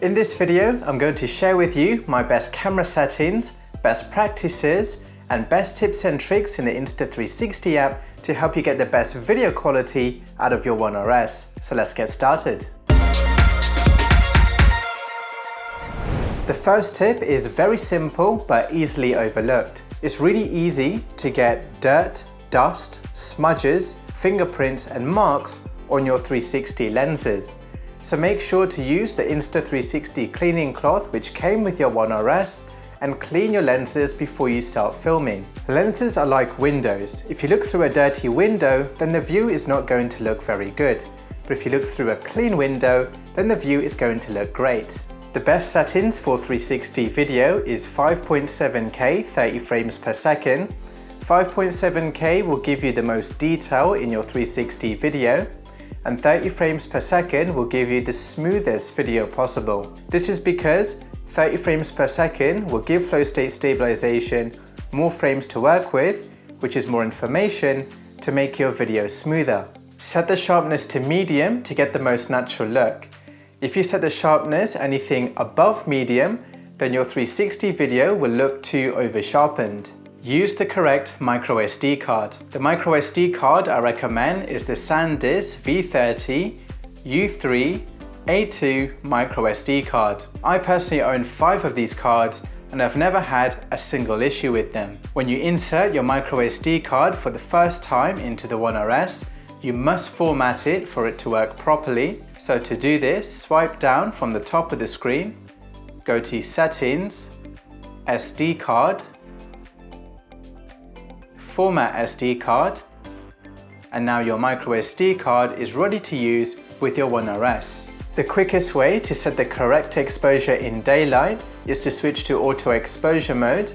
In this video, I'm going to share with you my best camera settings, best practices, and best tips and tricks in the Insta360 app to help you get the best video quality out of your One RS. So let's get started. The first tip is very simple but easily overlooked. It's really easy to get dirt, dust, smudges, fingerprints and marks on your 360 lenses. So make sure to use the Insta360 cleaning cloth which came with your One RS and clean your lenses before you start filming. Lenses are like windows. If you look through a dirty window, then the view is not going to look very good. But if you look through a clean window, then the view is going to look great. The best settings for 360 video is 5.7K 30 frames per second. 5.7K will give you the most detail in your 360 video, and 30 frames per second will give you the smoothest video possible. This is because 30 frames per second will give flow state stabilization more frames to work with, which is more information to make your video smoother. Set the sharpness to medium to get the most natural look. If you set the sharpness anything above medium, then your 360 video will look too over-sharpened. Use the correct microSD card. The microSD card I recommend is the SanDisk V30 U3 A2 microSD card. I personally own 5 of these cards and I've never had a single issue with them. When you insert your microSD card for the first time into the One RS, you must format it for it to work properly. So to do this, swipe down from the top of the screen, go to Settings, SD card, Format SD card, and now your microSD card is ready to use with your One RS. The quickest way to set the correct exposure in daylight is to switch to auto exposure mode,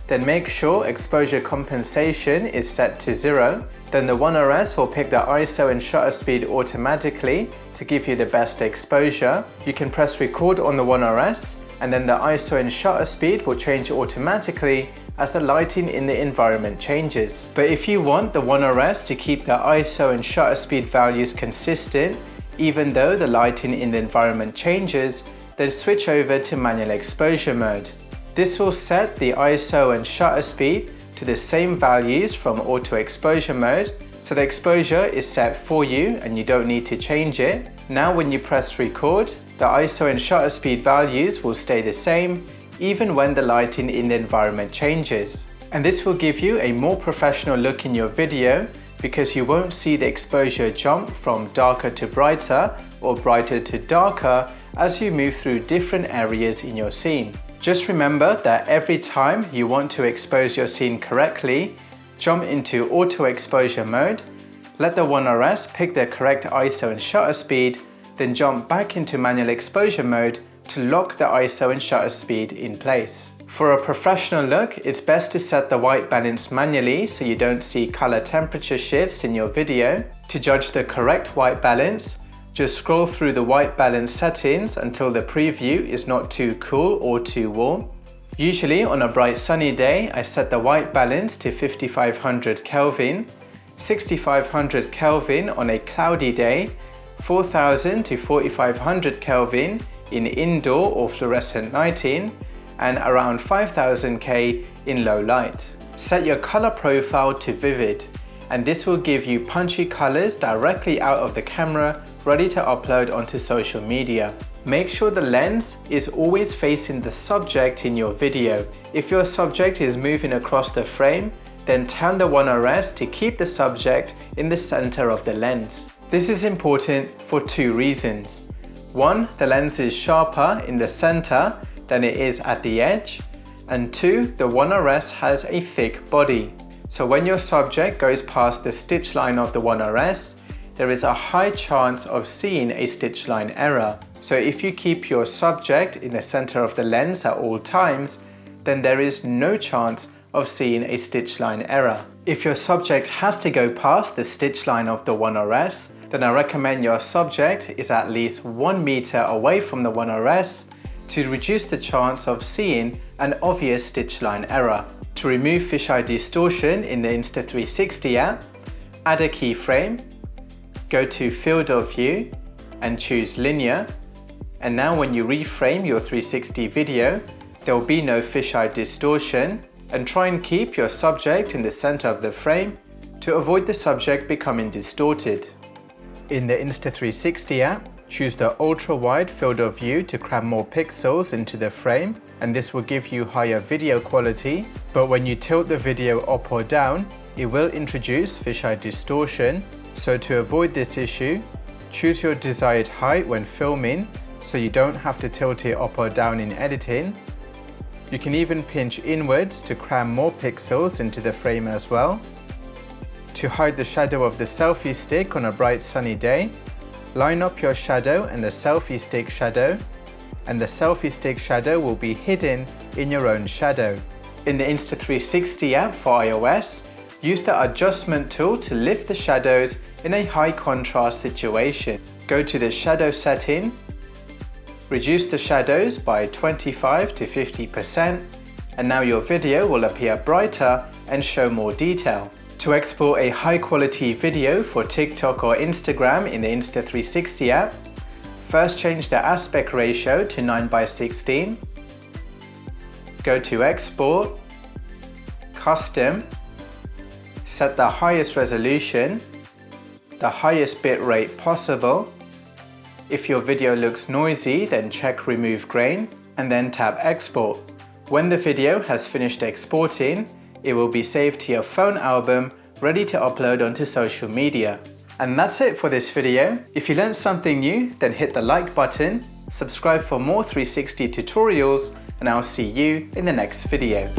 then make sure exposure compensation is set to 0. Then the One RS will pick the ISO and shutter speed automatically to give you the best exposure. You can press record on the One RS and then the ISO and shutter speed will change automatically as the lighting in the environment changes. But if you want the One RS to keep the ISO and shutter speed values consistent, even though the lighting in the environment changes, then switch over to manual exposure mode. This will set the ISO and shutter speed to the same values from auto exposure mode, so the exposure is set for you and you don't need to change it. Now when you press record, the ISO and shutter speed values will stay the same even when the lighting in the environment changes. And this will give you a more professional look in your video because you won't see the exposure jump from darker to brighter or brighter to darker as you move through different areas in your scene. Just remember that every time you want to expose your scene correctly, jump into auto exposure mode, let the One RS pick the correct ISO and shutter speed, then jump back into manual exposure mode to lock the ISO and shutter speed in place. For a professional look, it's best to set the white balance manually so you don't see color temperature shifts in your video. To judge the correct white balance, just scroll through the white balance settings until the preview is not too cool or too warm. Usually on a bright sunny day, I set the white balance to 5500 Kelvin, 6500 Kelvin on a cloudy day, 4000 to 4500 Kelvin in indoor or fluorescent lighting, and around 5000 K in low light. Set your color profile to vivid, and this will give you punchy colors directly out of the camera ready to upload onto social media. Make sure the lens is always facing the subject in your video. If your subject is moving across the frame, then turn the One RS to keep the subject in the center of the lens. This is important for 2 reasons. 1, the lens is sharper in the center than it is at the edge, and 2, the One RS has a thick body. So when your subject goes past the stitch line of the One RS, there is a high chance of seeing a stitch line error. So if you keep your subject in the center of the lens at all times, then there is no chance of seeing a stitch line error. If your subject has to go past the stitch line of the One RS, then I recommend your subject is at least 1 meter away from the One RS to reduce the chance of seeing an obvious stitch line error. To remove fisheye distortion in the Insta360 app, add a keyframe, go to Field of View and choose Linear, And now when you reframe your 360 video, there will be no fisheye distortion, and try and keep your subject in the center of the frame to avoid the subject becoming distorted. In the Insta360 app, choose the ultra-wide field of view to cram more pixels into the frame, and this will give you higher video quality, but when you tilt the video up or down, it will introduce fisheye distortion, so to avoid this issue, choose your desired height when filming so you don't have to tilt it up or down in editing. You can even pinch inwards to cram more pixels into the frame as well. To hide the shadow of the selfie stick on a bright sunny day, line up your shadow and the selfie stick shadow, and the selfie stick shadow will be hidden in your own shadow. In the Insta360 app for iOS, use the adjustment tool to lift the shadows in a high contrast situation. Go to the shadow setting, reduce the shadows by 25 to 50%, and now your video will appear brighter and show more detail. To export a high quality video for TikTok or Instagram in the Insta360 app, first change the aspect ratio to 9:16, go to Export, Custom, set the highest resolution, the highest bitrate possible. If your video looks noisy, then check Remove Grain and then tap Export. When the video has finished exporting, it will be saved to your phone album, ready to upload onto social media. And that's it for this video. If you learned something new, then hit the like button, subscribe for more 360 tutorials, and I'll see you in the next video.